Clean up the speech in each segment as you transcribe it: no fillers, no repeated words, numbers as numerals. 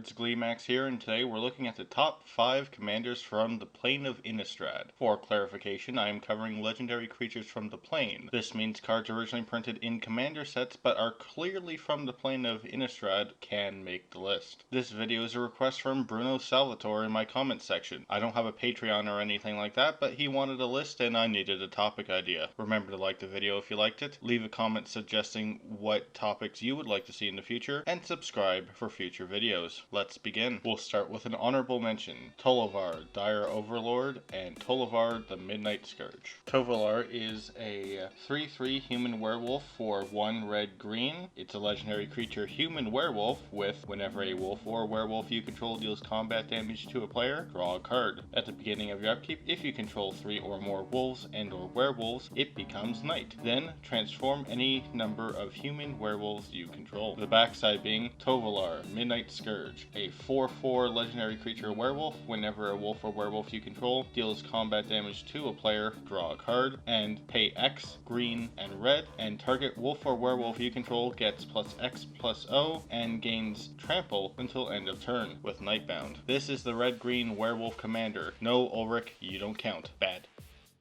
nerds, Gleemax here, and today we're looking at the top 5 commanders from the plane of Innistrad. For clarification, I am covering legendary creatures from the plane. This means cards originally printed in commander sets but are clearly from the plane of Innistrad can make the list. This video is a request from Bruno Salvatore in my comments section. I don't have a Patreon or anything like that, but he wanted a list and I needed a topic idea. Remember to like the video if you liked it, leave a comment suggesting what topics you would like to see in the future, and subscribe for future videos. Let's begin. We'll start with an honorable mention. Tovolar, Dire Overlord, and Tovolar, the Midnight Scourge. Tovolar is a 3/3 human werewolf for 1 red-green. It's a legendary creature human werewolf with whenever a wolf or werewolf you control deals combat damage to a player, draw a card. At the beginning of your upkeep, if you control 3 or more wolves and or werewolves, it becomes night. Then transform any number of human werewolves you control. The backside being Tovolar, Midnight Scourge, a 4/4 legendary creature werewolf. Whenever a wolf or werewolf you control deals combat damage to a player, draw a card, and pay X, green, and red, and target wolf or werewolf you control gets +X/+O and gains trample until end of turn with Nightbound. This is the red-green werewolf commander. No, Ulrich, you don't count. Bad.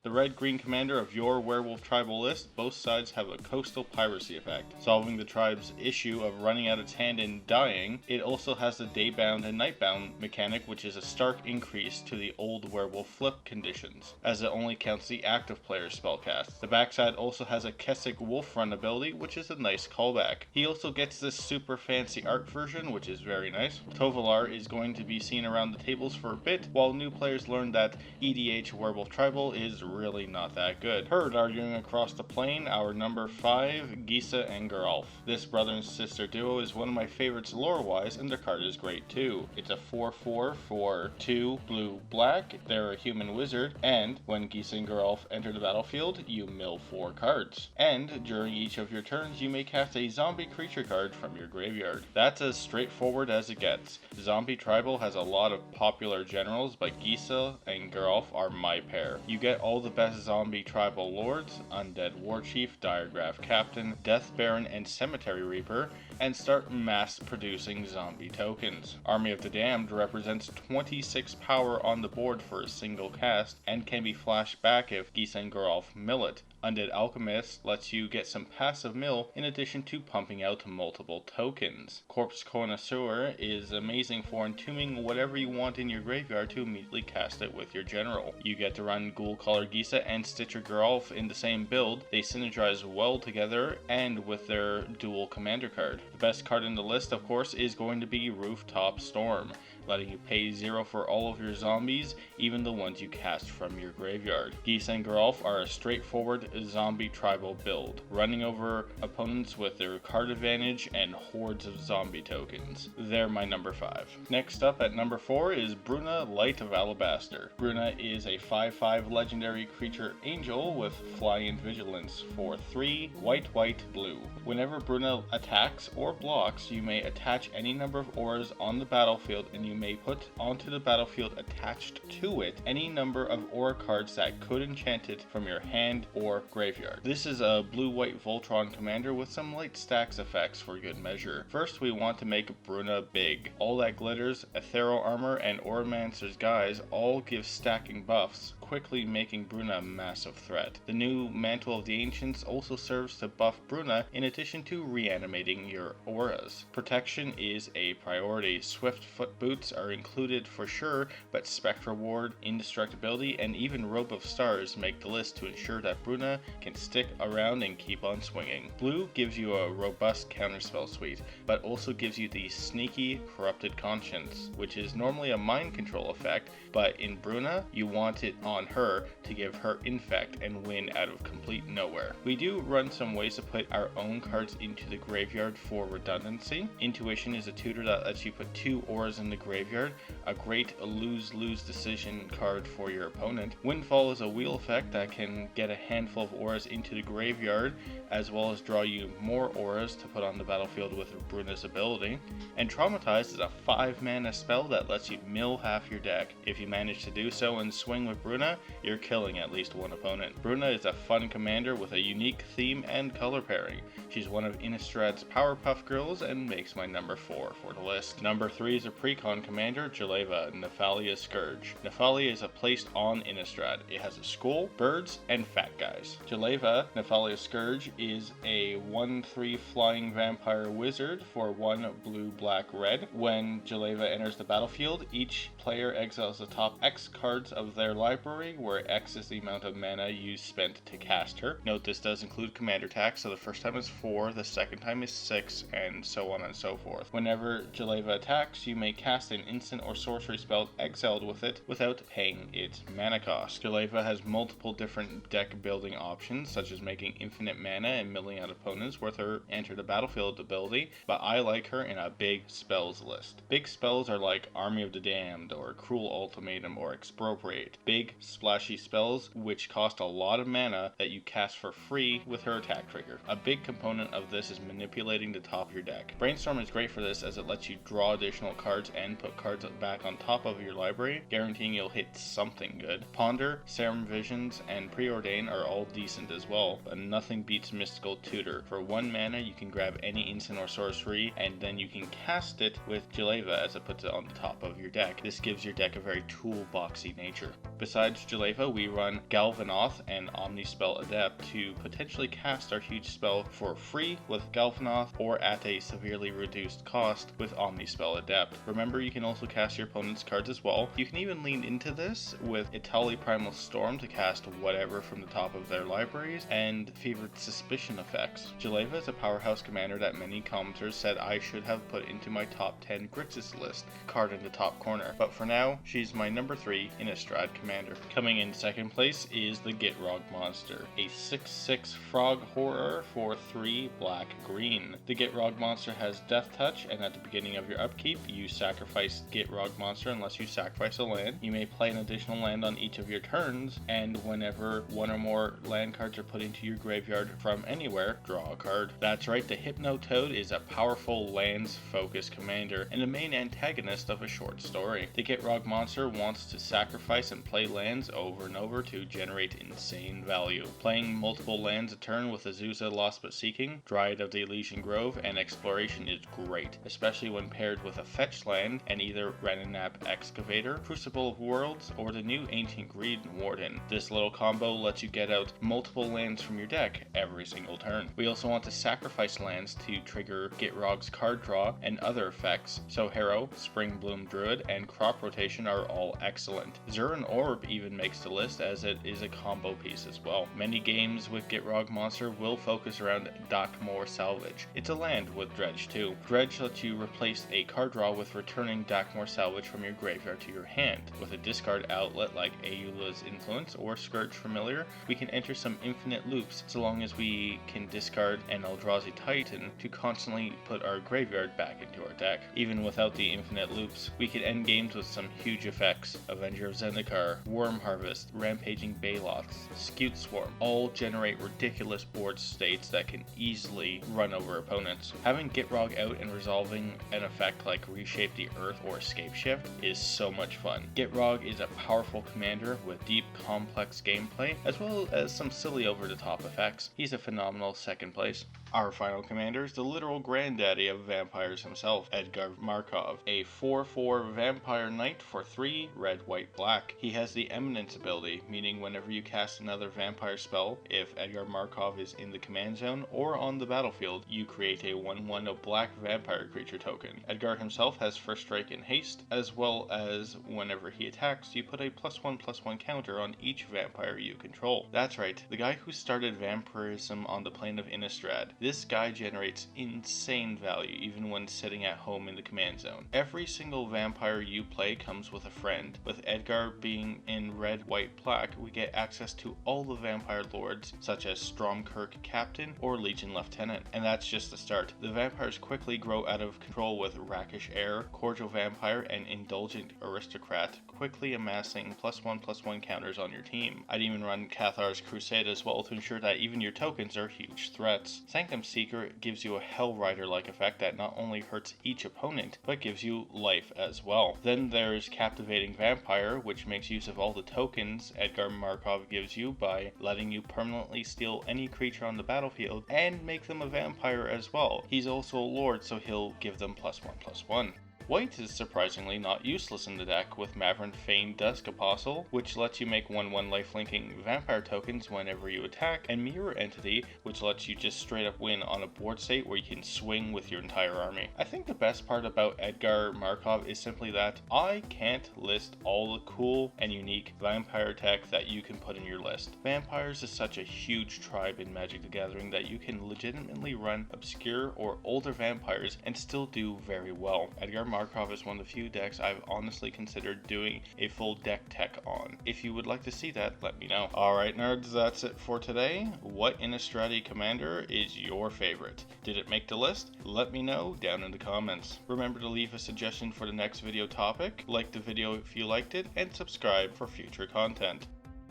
The red-green commander of your werewolf tribal list, both sides have a coastal piracy effect, solving the tribe's issue of running out its hand and dying. It also has the daybound and nightbound mechanic, which is a stark increase to the old werewolf flip conditions, as it only counts the active player's spellcast. The backside also has a Kessig Wolf Run ability, which is a nice callback. He also gets this super fancy art version, which is very nice. Tovolar is going to be seen around the tables for a bit, while new players learn that EDH werewolf tribal is really not that good. Heard arguing across the plane, our number 5, Gisa and Geralf. This brother and sister duo is one of my favorites lore-wise, and their card is great too. It's a 4/4 for 2 blue-black. They're a human wizard, and when Gisa and Geralf enter the battlefield, you mill 4 cards. And during each of your turns, you may cast a zombie creature card from your graveyard. That's as straightforward as it gets. Zombie Tribal has a lot of popular generals, but Gisa and Geralf are my pair. You get all the best zombie tribal lords, Undead Warchief, Diregraph Captain, Death Baron, and Cemetery Reaper, and start mass producing zombie tokens. Army of the Damned represents 26 power on the board for a single cast, and can be flashed back if Gisa and Geralf mill it. Undead Alchemist lets you get some passive mill in addition to pumping out multiple tokens. Corpse Connoisseur is amazing for entombing whatever you want in your graveyard to immediately cast it with your general. You get to run Ghoul Color Gisa and Stitcher Geralf in the same build. They synergize well together and with their dual commander card. The best card in the list, of course, is going to be Rooftop Storm, letting you pay 0 for all of your zombies, even the ones you cast from your graveyard. Gisa and Geralf are a straightforward zombie tribal build, running over opponents with their card advantage and hordes of zombie tokens. They're my number 5. Next up at number 4 is Bruna, Light of Alabaster. Bruna is a 5/5 legendary creature angel with Fly and Vigilance for 3 white, blue. Whenever Bruna attacks or blocks, you may attach any number of auras on the battlefield, and you may put onto the battlefield attached to it any number of aura cards that could enchant it from your hand or graveyard. This is a blue-white Voltron commander with some light stacks effects for good measure. First, we want to make Bruna big. All That Glitters, Ethereal Armor, and Auramancer's Guise all give stacking buffs, quickly making Bruna a massive threat. The new Mantle of the Ancients also serves to buff Bruna in addition to reanimating your auras. Protection is a priority. Swift foot boots are included for sure, but Spectral Ward, Indestructibility, and even Robe of Stars make the list to ensure that Bruna can stick around and keep on swinging. Blue gives you a robust counterspell suite, but also gives you the sneaky Corrupted Conscience, which is normally a mind control effect, but in Bruna, you want it on her to give her infect and win out of complete nowhere. We do run some ways to put our own cards into the graveyard for redundancy. Intuition is a tutor that lets you put 2 auras in the graveyard, a great lose-lose decision card for your opponent. Windfall is a wheel effect that can get a handful of auras into the graveyard, as well as draw you more auras to put on the battlefield with Bruna's ability. And Traumatize is a 5 mana spell that lets you mill half your deck. If you manage to do so and swing with Bruna, Bruna, you're killing at least one opponent. Bruna is a fun commander with a unique theme and color pairing. She's one of Innistrad's Powerpuff Girls and makes my number 4 for the list. Number 3 is a Precon commander, Jeleva, Nephalia Scourge. Nephalia is a placed on Innistrad. It has a skull, birds, and fat guys. Jeleva, Nephalia Scourge, is a 1/3 flying vampire wizard for 1 blue, black, red. When Jeleva enters the battlefield, each player exiles the top X cards of their library, where X is the amount of mana you spent to cast her. Note this does include commander tax, so the first time is 4, the second time is 6, and so on and so forth. Whenever Jeleva attacks, you may cast an instant or sorcery spell exiled with it without paying its mana cost. Jeleva has multiple different deck building options, such as making infinite mana and milling out opponents with her enter the battlefield ability, but I like her in a big spells list. Big spells are like Army of the Damned or Cruel Ultimatum or Expropriate. Big splashy spells which cost a lot of mana that you cast for free with her attack trigger. A big component of this is manipulating the top of your deck. Brainstorm is great for this as it lets you draw additional cards and put cards back on top of your library, guaranteeing you'll hit something good. Ponder, Serum Visions, and Preordain are all decent as well, but nothing beats Mystical Tutor. For 1 mana you can grab any instant or sorcery and then you can cast it with Jeleva as it puts it on the top of your deck. This gives your deck a very toolboxy nature. Besides Jeleva, we run Galvanoth and Omnispell Adept to potentially cast our huge spell for free with Galvanoth or at a severely reduced cost with Omnispell Adept. Remember, you can also cast your opponent's cards as well. You can even lean into this with Itali Primal Storm to cast whatever from the top of their libraries and Fevered Suspicion effects. Jeleva is a powerhouse commander that many commenters said I should have put into my top 10 Grixis list, card in the top corner, but for now, she's my number 3 Innistrad commander. Coming in second place is the Gitrog Monster, a 6/6 frog horror for 3 black green. The Gitrog Monster has Death Touch, and at the beginning of your upkeep, you sacrifice Gitrog Monster unless you sacrifice a land. You may play an additional land on each of your turns, and whenever 1 or more land cards are put into your graveyard from anywhere, draw a card. That's right, the Hypnotoad is a powerful lands-focused commander and the main antagonist of a short story. The Gitrog Monster wants to sacrifice and play lands over and over to generate insane value. Playing multiple lands a turn with Azusa Lost But Seeking, Dryad of the Elysian Grove, and Exploration is great, especially when paired with a fetch land and either Renanap Excavator, Crucible of Worlds, or the new Ancient Greed Warden. This little combo lets you get out multiple lands from your deck every single turn. We also want to sacrifice lands to trigger Gitrog's card draw and other effects, so Harrow, Spring Bloom Druid, and Crop Rotation are all excellent. Zuran Orb even makes the list as it is a combo piece as well. Many games with Gitrog Monster will focus around Dakmor Salvage. It's a land with Dredge too. Dredge lets you replace a card draw with returning Dakmor Salvage from your graveyard to your hand. With a discard outlet like Ayula's Influence or Scourge Familiar, we can enter some infinite loops so long as we can discard an Eldrazi Titan to constantly put our graveyard back into our deck. Even without the infinite loops, we can end games with some huge effects. Avenger of Zendikar, Worm Harvest, Rampaging Baloths, Scute Swarm, all generate ridiculous board states that can easily run over opponents. Having Gitrog out and resolving an effect like Reshape the Earth or Escape Shift is so much fun. Gitrog is a powerful commander with deep, complex gameplay, as well as some silly over-the-top effects. He's a phenomenal second place. Our final commander is the literal granddaddy of vampires himself, Edgar Markov, a 4/4 vampire knight for 3 red, white, black. He has the Eminence ability, meaning whenever you cast another vampire spell, if Edgar Markov is in the command zone or on the battlefield, you create a 1/1 black vampire creature token. Edgar himself has First Strike and Haste, as well as whenever he attacks, you put a +1/+1 counter on each vampire you control. That's right, the guy who started vampirism on the plane of Innistrad. This guy generates insane value even when sitting at home in the command zone. Every single vampire you play comes with a friend. With Edgar being in red, white, black, we get access to all the vampire lords such as Stromkirk Captain or Legion Lieutenant. And that's just the start. The vampires quickly grow out of control with Rakish Heir, Cordial Vampire, and Indulgent Aristocrat quickly amassing +1/+1 counters on your team. I'd even run Cathar's Crusade as well to ensure that even your tokens are huge threats. Sanctum Phantom Seeker gives you a Hellrider-like effect that not only hurts each opponent, but gives you life as well. Then there's Captivating Vampire, which makes use of all the tokens Edgar Markov gives you by letting you permanently steal any creature on the battlefield and make them a vampire as well. He's also a lord, so he'll give them +1/+1. White is surprisingly not useless in the deck with Mavrin Fane Dusk Apostle, which lets you make 1/1 lifelinking vampire tokens whenever you attack, and Mirror Entity, which lets you just straight up win on a board state where you can swing with your entire army. I think the best part about Edgar Markov is simply that I can't list all the cool and unique vampire tech that you can put in your list. Vampires is such a huge tribe in Magic the Gathering that you can legitimately run obscure or older vampires and still do very well. Edgar Markov is one of the few decks I've honestly considered doing a full deck tech on. If you would like to see that, let me know. Alright nerds, that's it for today. What Innistrad Commander is your favorite? Did it make the list? Let me know down in the comments. Remember to leave a suggestion for the next video topic, like the video if you liked it, and subscribe for future content.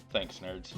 Thanks nerds.